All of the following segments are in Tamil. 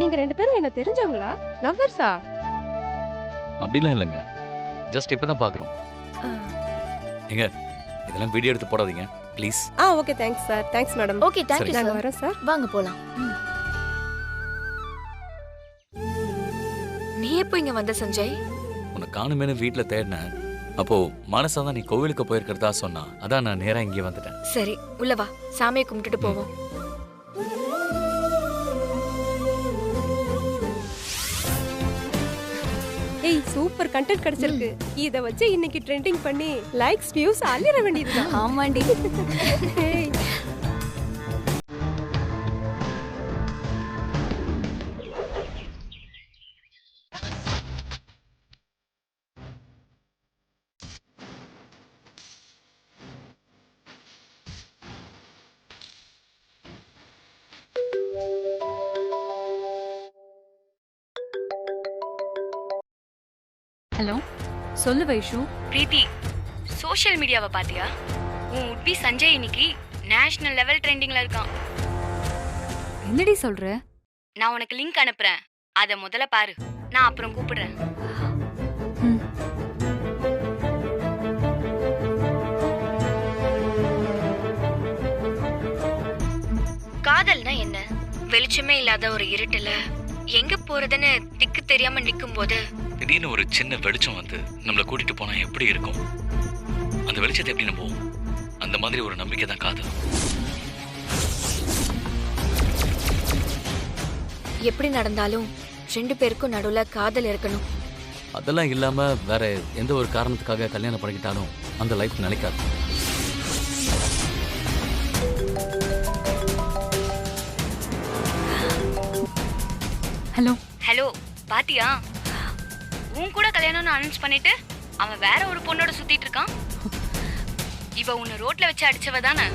நீங்க ரெண்டு பேரும் என்ன தெரிஞ்சவங்களா? லவ்வர்ஸா? அப்படிலாம் இல்லைங்க, ஜஸ்ட் இப்பதான் பாக்குறோம். ஏங்க, இதெல்லாம் வீடியோ எடுத்து போடாதீங்க please. Okay thanks sir. Thanks madam. Okay thank you நாங்க சார். வரோம் சார். வாங்க போலாம். நீ எப்போ இங்க வந்த சஞ்சய்? உன்னை காணுமேனு வீட்டில் தேடினேன். அப்போ மனசா தான் நீ கோவிலுக்கு போயிருக்கிறதா சொன்னா, அதான் நான் நேரா இங்கே வந்துட்டேன். சரி உள்ள வா, சாமியை கும்பிட்டுட்டு போவோம். ஏய் சூப்பர் கண்டென்ட் கிடைச்சிருக்கு. இத வச்சு இன்னைக்கு ட்ரெண்டிங் பண்ணி லைக்ஸ் வியூஸ் அள்ளிர வேண்டியதுதான். ஆமாண்டி. ஏய் ஹலோ, சொல்லு வைஷு. பிரீத்தி, சோஷியல் மீடியாவை பாத்தியா? உன் உட்பி சஞ்சய் இன்னைக்கு நேஷனல் லெவல் ட்ரெண்டிங்ல இருக்கான். என்னடி சொல்ற? நான் உனக்கு லிங்க் அனுப்புறேன், அத முதல்ல பாரு. நான் அப்புறம் கூப்பிடுறேன். ம். காதல்னா என்ன? வெளிச்சமே இல்லாத ஒரு இருட்டுல எங்க போறதுன்னு திக்கு தெரியாம நிக்கும் போது திடீர்னு ஒரு சின்ன வெளிச்சம் வந்து நம்மளை கூட்டிட்டு போனா எப்படி இருக்கும்? அந்த வெளிச்சத்தை எப்படி நம்புவோம்? அந்த மாதிரி ஒரு நம்பிக்கை தான் காதல். எப்படி நடந்தாலும் ரெண்டு பேருக்கும் நடுவுல காதல் இருக்கணும். அதெல்லாம் இல்லாம வேற எந்த ஒரு காரணத்துக்காக கல்யாணம் பண்ணிக்கிட்டாலும் அந்த லைஃப் நிலைக்காது. ஹலோ. ஹலோ, பாத்தியா? உன் கூட கல்யாணம்னு அனௌன்ஸ் பண்ணிட்டு அவன் வேற ஒரு பொண்ணோட சுத்திட்டு இருக்கான். இவ உன்னை ரோட்ல வச்சு அடிச்சவ தானே?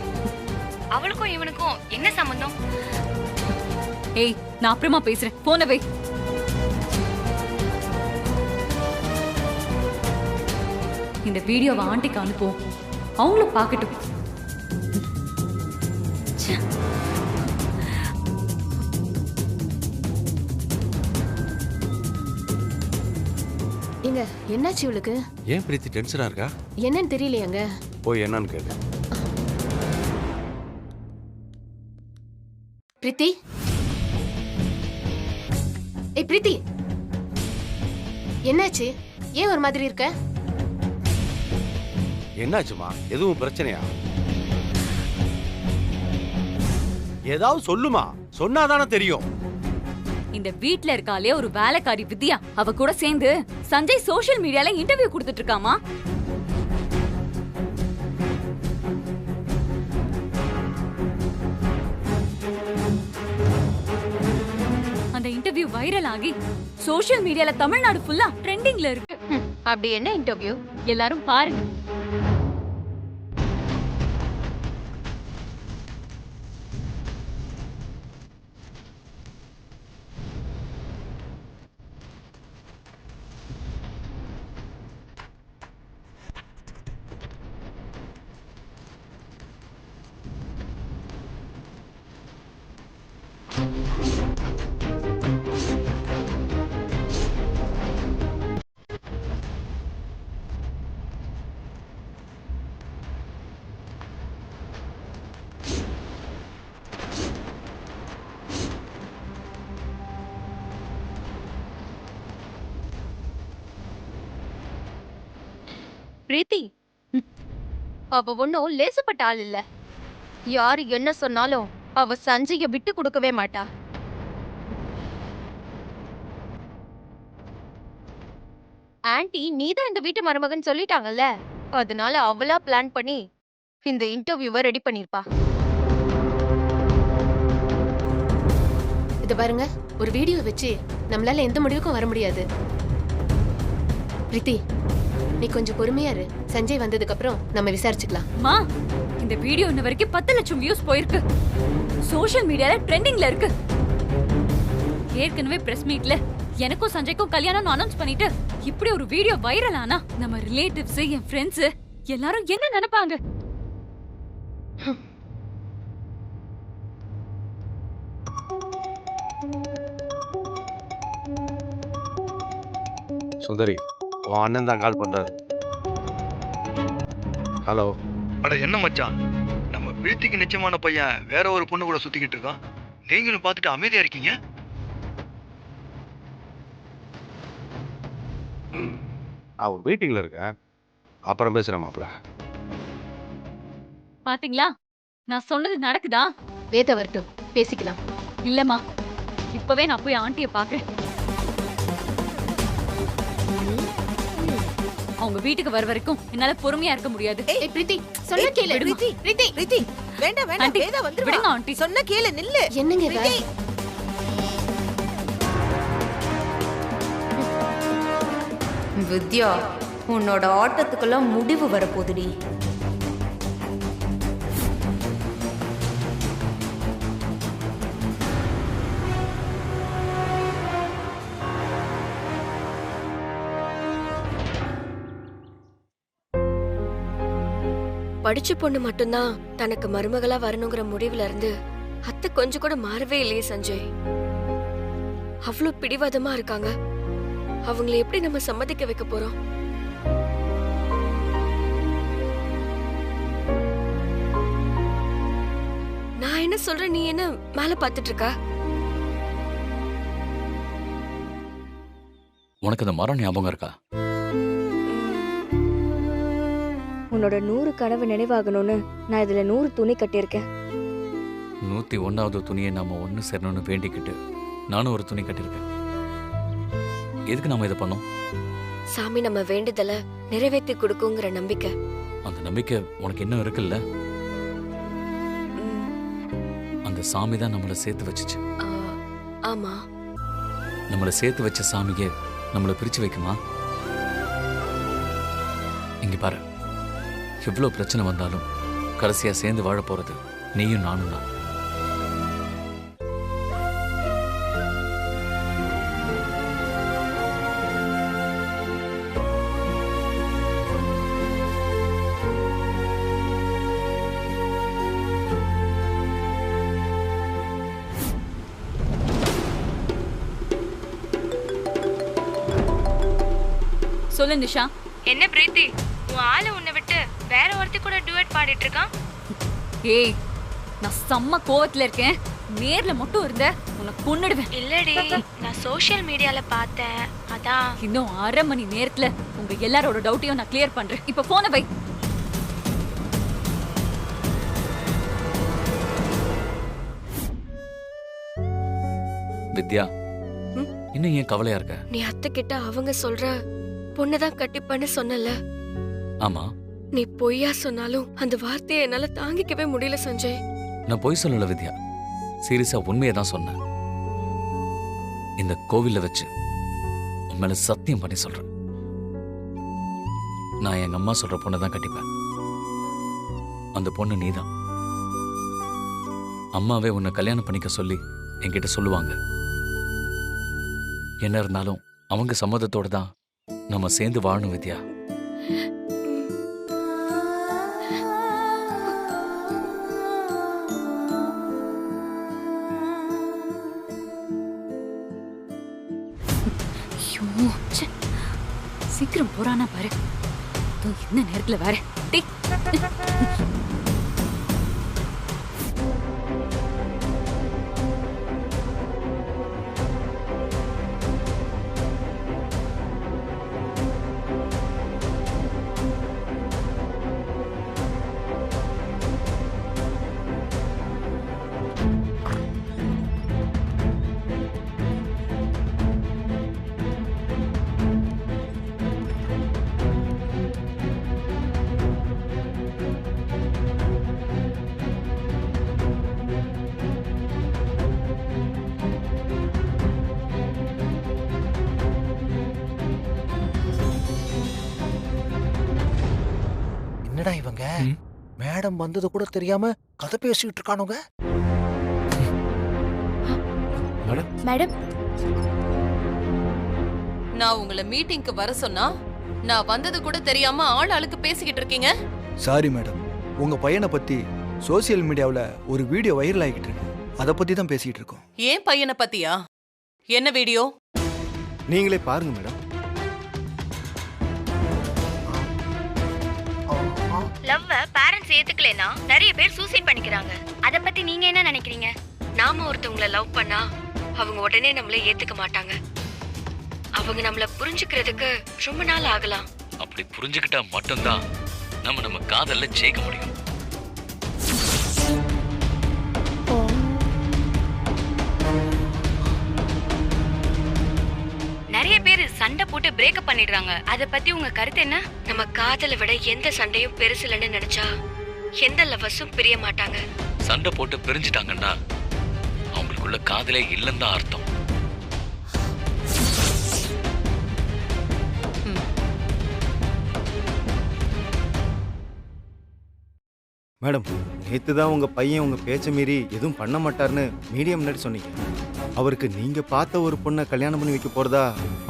அவளுக்கும் இவனுக்கும் என்ன சம்பந்தம்? ஏய், நான் அப்புறமா பேசுறேன். போன வை. இந்த வீடியோவை ஆண்டிக்கு அனுப்புவோம், அவங்களும் பார்க்கட்டும். ஏங்க என்னாச்சு இவளுக்கு? ஏன் பிரீத்தி டென்ஷனா இருக்கா? என்னன்னு தெரியலையாங்க. போய் என்னன்னு கேளு. பிரீத்தி, ஏய் பிரீத்தி, என்னாச்சு? ஏன் ஒரு மாதிரி இருக்க? என்னாச்சுமா? எதுவும் பிரச்சனையா? ஏதாவது சொல்லுமா, சொன்னாதானே தெரியும். இந்த வீட்ல இருக்காளே ஒரு வேலைக்காரி வித்யா, அவ கூட சேர்ந்து சஞ்சய் சோஷியல் மீடியால இன்டர்வியூ கொடுத்துட்டு இருக்காமா. அந்த இன்டர்வியூ வைரல் ஆகி சோஷியல் மீடியால தமிழ்நாடு ஃபுல்லா ட்ரெண்டிங்ல இருக்கு. அப்படி என்ன இன்டர்வியூ? எல்லாரும் பாருங்க. பிரீத்தி, அவ ஒன்னும் லேசுப்பட்ட ஆள் இல்ல. யாரு என்ன சொன்னாலும் அவ சஞ்சய விட்டு கொடுக்கவே மாட்டா. ஆன்ட்டி நீதான் இந்த வீட்டு மருமகன் சொல்லிட்டாங்கல்ல, அதனால அவளா பிளான் பண்ணி இந்த இன்டர்வியூவை ரெடி பண்ணிருப்பா. இது பாருங்க, ஒரு வீடியோ வச்சு நம்மளால எந்த முடிவுக்கும் வர முடியாது. பிரீத்தி, நீ கொஞ்சம் பொறுமையா இரு. சஞ்சய் வந்ததுக்கு அப்புறம் நம்ம விசாரிச்சுக்கலாம். மா, இந்த வீடியோ இன்ன வரைக்கும் 10 லட்சம் வியூஸ் போயிருக்கு. சோஷியல் மீடியால ட்ரெண்டிங்ல இருக்கு. ஏற்கனவே பிரஸ் மீட்ல எனக்கும் சஞ்சய்க்கும் கல்யாணம் அனௌன்ஸ் பண்ணிட்டு இப்படி ஒரு வீடியோ வைரல் ஆனா நம்ம ரிலேட்டிவ்ஸ், என் ஃப்ரெண்ட்ஸ் எல்லாரும் என்ன நினைப்பாங்க? சுந்தரி உன் அண்ணன் தான் கால் பண்றாரு. ஹலோ. அட என்ன மச்சான், நம்ம பிரீத்திக்கு நிச்சயமான பையன் வேற ஒரு பொண்ணு கூட சுத்திக்கிட்டு இருக்கான். நீங்களும் பார்த்துட்டு அமைதியா இருக்கீங்க. அவன் மீட்டிங்ல இருக்க, அப்புறம் பேசுறேன் மாப்ள. பாத்தீங்களா நான் சொன்னது நடக்குதா? வேத வரட்டும் பேசிக்கலாம். இல்லம்மா, இப்பவே நான் போய் ஆண்டிய பாக்குறேன். அவங்க வீட்டுக்கு வர வரைக்கும் என்னால பொறுமையா இருக்க முடியாது. ஏய் பிரீத்தி சொன்ன கேளு. விடுமா. பிரீத்தி பிரீத்தி வேண்டாம் வேண்டாம், ஆண்டி, வேதா வந்துருவா. விடுங்க ஆண்டி. சொன்ன கேளு, நில்லு. என்னங்க இவ? பிரீத்தி. வித்யா, உன்னோட ஆட்டத்துக்கெல்லாம் முடிவு வரப்போகுதுடி. படிச்ச பொண்ணு மட்டும்தான் தனக்கு மருமகளா வரணுங்கிற முடிவுல இருந்து அத்தை கொஞ்சம் கூட மாறவே இல்லையே சஞ்சய். அவ்வளவு பிடிவாதமா இருக்காங்க. அவங்களை எப்படி நம்ம சம்மதிக்க வைக்க போறோம்? நான் என்ன சொல்றேன், நீ என்ன மேல பாத்துட்டு இருக்க? உனக்கு அந்த மரம் ஞாபகம் இருக்கா? உன்னோட 100 கனவு நினைவாகணும்னு நான் இதுல 100 துணி கட்டியிருக்கேன். 101வது துணியை நாம ஒண்ணு சேரணும்னு வேண்டிக்கிட்டு நானும் ஒரு துணி கட்டியிருக்கேன். எதுக்கு நாம இதை பண்ணோம்? சாமி நம்ம வேண்டுதல நிறைவேற்றி கொடுக்குங்கிற நம்பிக்கை. அந்த நம்பிக்கை உனக்கு இன்னும் இருக்குல்ல? அந்த சாமி தான் நம்மளை சேர்த்து வச்சுச்சு. ஆமா. நம்மளை சேர்த்து வச்ச சாமியே நம்மளை பிரிச்சு வைக்குமா? இங்க பாரு, எவ்வளவு பிரச்சனை வந்தாலும் கடைசியா சேர்ந்து வாழ போறது நீயும் நானும் தான். சொல்லு நிஷா. என்ன பிரீத்தி, உன் ஆளு உன்னை விட்டு வேற ஒருத்தி கூட டுவெட் பாடிட்டு இருக்கான். ஏய், நான் செம்ம கோவத்துல இருக்கேன். நேர்ல மட்டும் இருந்த உன்னை கொன்னுடுவேன். இல்லடி, நான் சோஷியல் மீடியால பார்த்தேன், அதான். இன்னும் 1/2 மணி நேரத்துல உங்க எல்லாரோட டவுட்டையும் நான் கிளியர் பண்றேன். இப்ப போனை வை. வித்யா, இன்னும் ஏன் கவலையா இருக்க? நீ அத்தை கிட்ட அவங்க சொல்ற பொண்ணதான் கட்டிப்பன்னு சொன்னல. ஆமா, நீ பொய்யா சொன்னாலும் அந்த வார்த்தையை என்னால தாங்கிக்கவே முடியல சஞ்சய். நான் பொய் சொல்லல வித்யா, சீரியஸா உண்மையை தான் சொன்னேன். இந்த கோவில்ல வச்சு உன் மேல சத்தியம் பண்ணி சொல்றேன், நான் எங்க அம்மா சொல்ற பொண்ணை தான் கட்டிப்பேன். அந்த பொண்ணு நீதான். அம்மாவே உன்னை கல்யாணம் பண்ணிக்க சொல்லி என்கிட்ட சொல்லுவாங்க. என்ன இருந்தாலும் அவங்க சம்மதத்தோட தான் நம்ம சேர்ந்து வாழணும் வித்யா. சீக்கிரம் போறானா பாரு. என்ன நேரத்துல வேற என்னடா இவங்க மேடம் வந்தது கூட தெரியாம கதை பேசிட்டு இருக்கானுங்க. மேடம், நான் உங்களை மீட்டிங்க்கு வர சொன்னா நான் வந்தது கூட தெரியாம ஆள் ஆளுக்கு பேசிக்கிட்டு இருக்கீங்க. சாரி மேடம், உங்க பையனை பத்தி சோசியல் மீடியாவுல ஒரு வீடியோ வைரல் ஆகிட்டு இருக்கு. அதை பத்தி தான் பேசிட்டு இருக்கோம். ஏன் பையனை பத்தியா? என்ன வீடியோ? நீங்களே பாருங்க மேடம். லவ்வ பேரண்ட்ஸ் ஏத்துக்கலைன்னா நிறைய பேர் சூசைட் பண்ணிக்கிறாங்க. அத பத்தி நீங்க என்ன நினைக்கிறீங்க? நாம ஒருத்தவங்கள லவ் பண்ணா அவங்க உடனே நம்மள ஏத்துக்க மாட்டாங்க. அவங்க நம்மள புரிஞ்சுக்கிறதுக்கு ரொம்ப நாள் ஆகலாம். அப்படி புரிஞ்சுக்கிட்டா மட்டும்தான் நம்ம காதல்ல ஜெயிக்க முடியும். நிறைய பேர் சண்டை போட்டு பிரேக்கப் பண்ணிடுறாங்க. அத பத்தி உங்க கருத்து என்ன? நம்ம காதலை விட எந்த சண்டையும் பெருசுலன்னு நினைச்சா எந்த லவ்வர்ஸும் பிரிய மாட்டாங்க. சண்டை போட்டு பிரிஞ்சுட்டாங்கன்னா அவங்களுக்குள்ள காதலே இல்லைன்னு தான் அர்த்தம். மேடம், நேற்று தான் உங்கள் பையன் உங்கள் பேச்சை மீறி எதுவும் பண்ண மாட்டார்னு மீடியா முன்னாடி சொன்னீங்க. அவருக்கு நீங்கள் பார்த்த ஒரு பொண்ணை கல்யாணம் பண்ணி வைக்க போகிறதா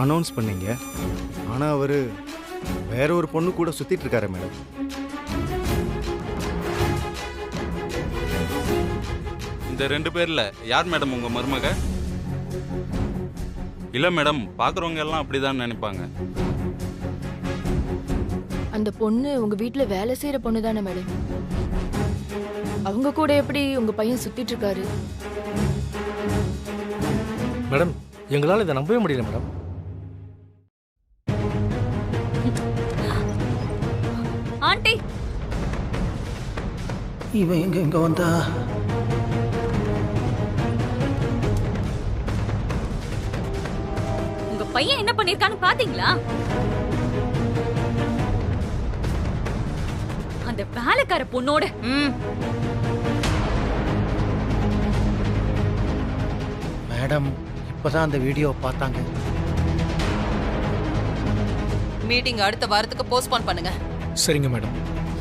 அனௌன்ஸ் பண்ணீங்க. ஆனால் அவர் வேற ஒரு பொண்ணு கூட சுற்றிட்டு இருக்காரு மேடம். இந்த 2 பேர்ல யார் மேடம் உங்க மருமக? இல்ல மேடம், பாக்குறவங்க எல்லாம் அப்படிதான் நினைப்பாங்க. அந்த பொண்ணு உங்க வீட்ல வேலை செய்யற பொண்ணு தானே மேடம்? அவங்க கூட எப்படி உங்க பையன் சுத்திட்டு இருக்காரு? மேடம், எங்களால இதை நம்பவே முடியல மேடம். ஆண்டி, இவன் எங்க வந்தா? உங்க பையன் என்ன பண்ணிருக்கான்னு பாத்தீங்களா? அந்த வேலைக்கார பொண்ணோட மேடம், இப்பதான் அந்த வீடியோ பார்த்தாங்க. மீட்டிங் அடுத்த வாரத்துக்கு போஸ்ட்போன் பண்ணுங்க. சரிங்க மேடம்.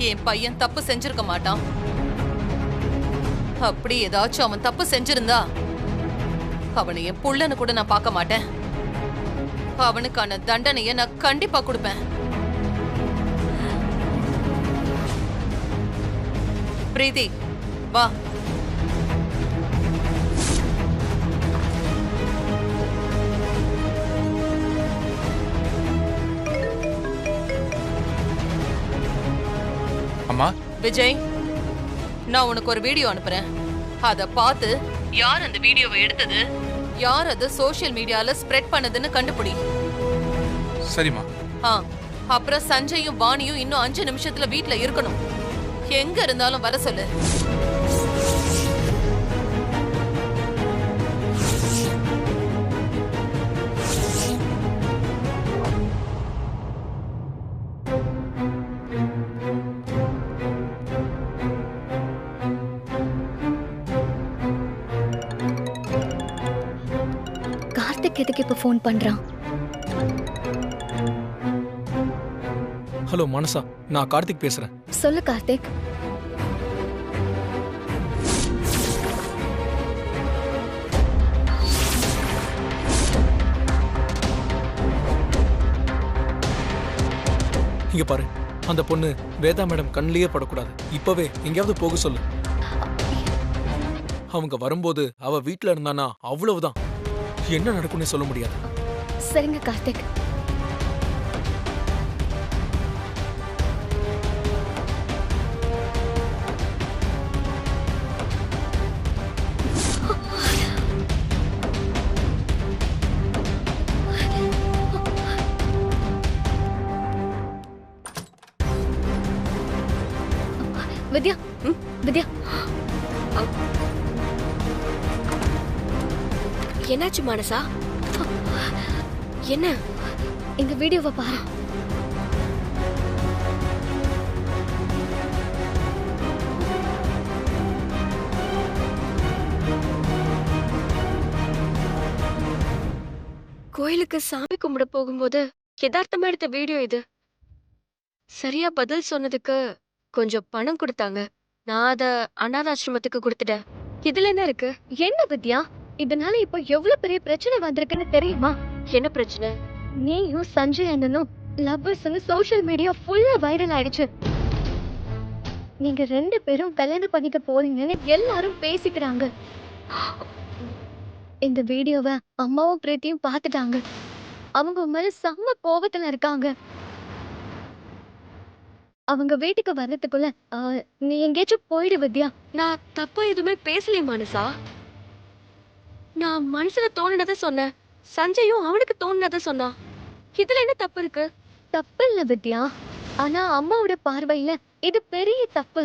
என் பையன் தப்பு செஞ்சிருக்க மாட்டான். அப்படி ஏதாச்சும் அவன் தப்பு செஞ்சிருந்தா அவனை என் புள்ளன்னு கூட நான் பார்க்க மாட்டேன். அவனுக்கான தண்டனையை நான் கண்டிப்பா கொடுப்பேன். பிரீதி, வா. அம்மா. விஜய், நான் உனக்கு ஒரு வீடியோ அனுப்புறேன். அத பார்த்து யார் அந்த வீடியோவை எடுத்தது, யார் அது சோஷியல் மீடியால ஸ்ப்ரெட் பண்ணதுன்னு கண்டுபிடி. சரிம்மா. அப்புறம் சஞ்சயும் வாணியும் இன்னும் 5 நிமிஷத்துல வீட்ல இருக்கணும். எங்க இருந்தாலும் வர சொல்லு. கார்த்திக் எதுக்கு இப்ப ஃபோன் பண்றான்? ஹலோ மனசா, நான் கார்த்திக் பேசுறேன். சொல்லு கார்த்திக். இங்க பாரு, அந்த பொண்ணு வேதா மேடம் கண்ணிலேயே படக்கூடாது. இப்பவே எங்கேயாவது போக சொல்லு. அவங்க வரும்போது அவ வீட்டுல இருந்தானா அவ்வளவுதான். என்ன நடக்கும்னு சொல்ல முடியாது. சரிங்க கார்த்திக். வித்யா, வித்யா, என்னாச்சு மனசா? என்ன? இந்த வீடியோவை பாரு. கோயிலுக்கு சாமி கும்பிட போகும்போது யதார்த்தமா எடுத்த வீடியோ இது. சரியா பதில் சொன்னதுக்கு கொஞ்சம் பணம் கொடுத்தாங்க. நான் அத அனாதாசிரமத்துக்கு கொடுத்துட்டேன். இதுல என்ன இருக்கு? என்ன வித்யா, இதனால இப்ப எவ்வளவு பெரிய பிரச்சனை வந்திருக்குன்னு தெரியுமா? என்ன பிரச்சனை? நீயும் சஞ்சய் அண்ணனும் லவ்வர்ஸ்னு சோஷியல் மீடியா ஃபுல்லா வைரல் ஆயிடுச்சு. நீங்க 2 பேரும் கல்யாணம் பண்ணிக்க போறீங்கன்னு எல்லாரும் பேசிக்கிறாங்க. இந்த வீடியோவை அம்மாவும் பிரீத்தியும் பார்த்துட்டாங்க. அவங்க மேல செம்ம கோபத்துல இருக்காங்க. அவங்க வீட்டுக்கு வர்றதுக்குள்ள நீ எங்கேயாச்சும் போயிடு வித்யா. நான் தப்பா எதுவுமே பேசலையே மனசா. நான் மனசுல தோணுனதை சொன்னேன். சஞ்சயும் அவனுக்கு தோணுனதை சொன்னான். இதுல என்ன தப்பு இருக்கு? தப்பு இல்ல வித்யா, ஆனா அம்மாவோட பார்வையில இது பெரிய தப்பு.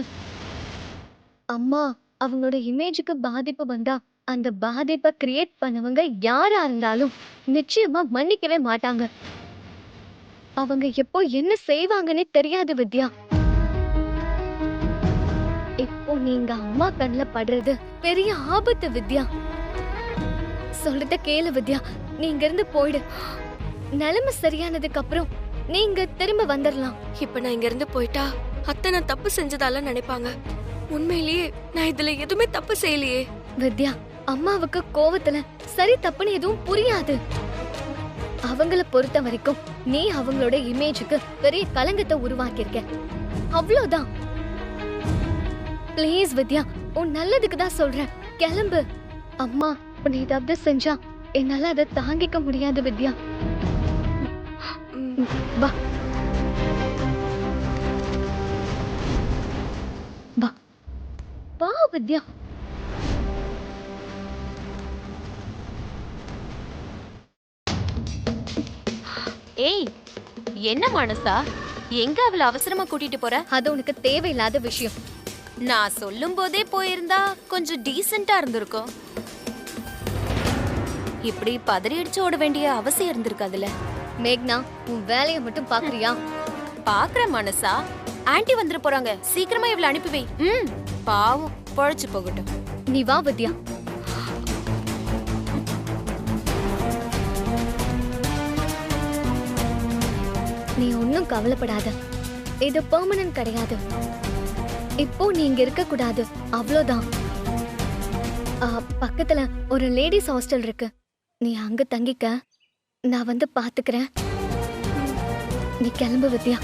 அம்மா அவங்களோட இமேஜுக்கு பாதிப்பு வந்தா அந்த பாதிப்பை கிரியேட் பண்ணவங்க யாரா இருந்தாலும் நிச்சயமா மன்னிக்கவே மாட்டாங்க. அவங்க எப்போ என்ன செய்வாங்கன்னே தெரியாது வித்யா. இப்போ நீங்க அம்மா கண்ணுல படுறது பெரிய ஆபத்து வித்யா. சொல்றத கேளு வித்யா, நீ இங்க இருந்து போயிடு. நிலைமை சரியானதுக்கு அப்புறம் நீங்க திரும்ப வந்துடலாம். இப்ப நான் இங்க இருந்து போயிட்டா அத்தை நான் தப்பு செஞ்சதால நினைப்பாங்க. உண்மையிலேயே நான் இதுல எதுவுமே தப்பு செய்யலையே. வித்யா, அம்மாவுக்கு கோவத்துல சரி தப்புன்னு எதுவும் புரியாது. அவங்கள பொறுத்த வரைக்கும் நீ அவங்களோட இமேஜுக்கு பெரிய கலங்கத்தை உருவாக்கியிருக்க, அவ்வளவுதான். ப்ளீஸ் வித்யா, உன் நல்லதுக்கு தான் சொல்றேன், கிளம்பு. அம்மா உன்னை ஏதாவது செஞ்சா என்னால அதை தாங்கிக்க முடியாது வித்யா. வா வா வா வித்யா. ஏய், என்ன மனசா, எங்க அவளை அவசரமா கூட்டிட்டு போற? அது உனக்கு தேவையில்லாத விஷயம். நான் சொல்லும் போதே போயிருந்தா கொஞ்சம் டீசெண்டா இருந்திருக்கும். இப்படி பதறி அடிச்சு ஓட வேண்டிய அவசியம் இருந்திருக்காதுல. மேக்னா, உன் வேலையை மட்டும் பாக்குறியா? பாக்குற மனசா, ஆன்ட்டி வந்துட போறாங்க, சீக்கிரமா இவளை அனுப்பி வை. பாவம், பொழைச்சு போகட்டும். நீ வா வித்யா. நீ ஒன்னும் கவலைப்படாத, இது பெர்மனன்ட் கிடையாது. இப்போ நீ இங்க இருக்க கூடாது, அவ்வளவுதான். பக்கத்துல ஒரு லேடிஸ் ஹாஸ்டல் இருக்கு, நீ அங்க தங்கிக்க, நான் வந்து பாத்துக்கிறேன். நீ கிளம்பு வித்யா.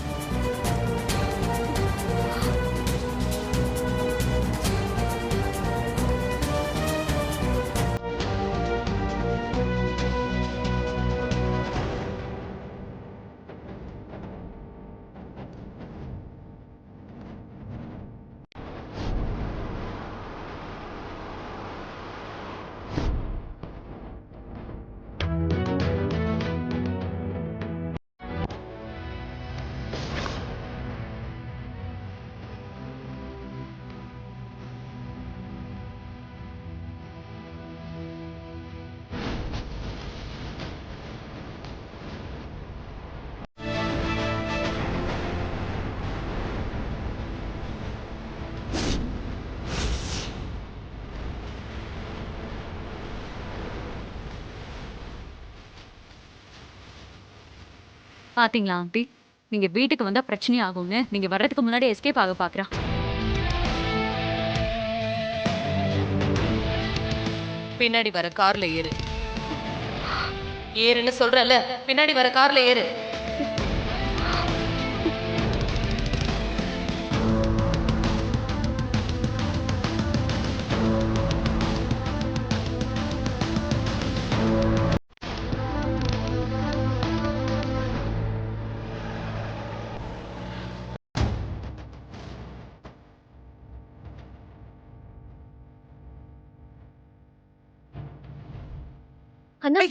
பாத்தீங்களா ஆண்டி, நீங்க வீட்டுக்கு வந்தா பிரச்சனை ஆகும்னு நீங்க வர்றதுக்கு முன்னாடி எஸ்கேப் ஆக பாக்குறா. பின்னாடி வர கார்ல ஏறு. ஏறுன்னு சொல்றல, பின்னாடி வர கார்ல ஏறு.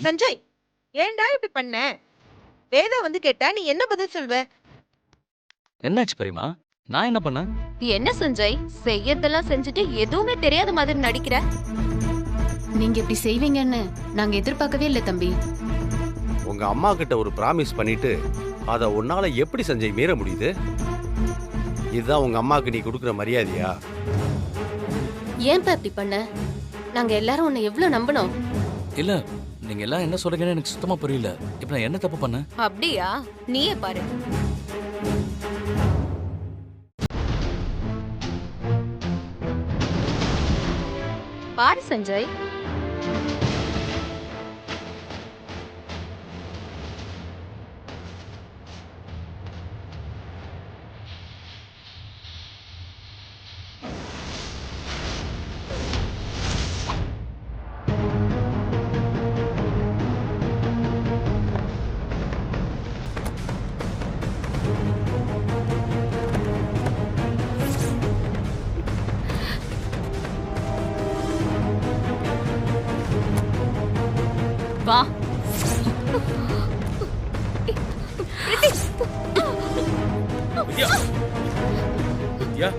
சஞ்சய், ஏன்டா இப்படி பண்ண? வேதா வந்து கேட்டா நீ என்ன பதில் சொல்வ? என்னாச்சு பெரியமா? நான் என்ன பண்ணேன்? என்ன சஞ்சய், செய்யறதெல்லாம் செஞ்சுட்டு எதுவுமே தெரியாத மாதிரி நடிக்கிற? நீங்க இப்படி செய்வீங்கன்னு நாங்க எதிர்பார்க்கவே இல்லை தம்பி. உங்க அம்மா கிட்ட ஒரு பிராமிஸ் பண்ணிட்டு அதை உன்னால எப்படி சஞ்சய் மீற முடியுது? இதுதான் உங்க அம்மாக்கு நீ கொடுக்குற மரியாதையா? ஏன்பா இப்படி பண்ண? நாங்க எல்லாரும் உன்னை எவ்வளவு நம்பணும். இல்ல, நீங்க எல்லாம் என்ன சொல்றீங்கன்னு எனக்கு சுத்தமா புரியல. இப்ப நான் என்ன தப்பு பண்ணேன்? அப்படியா? நீயே பாரு. பாரு சஞ்சய், வித்யா வித்யா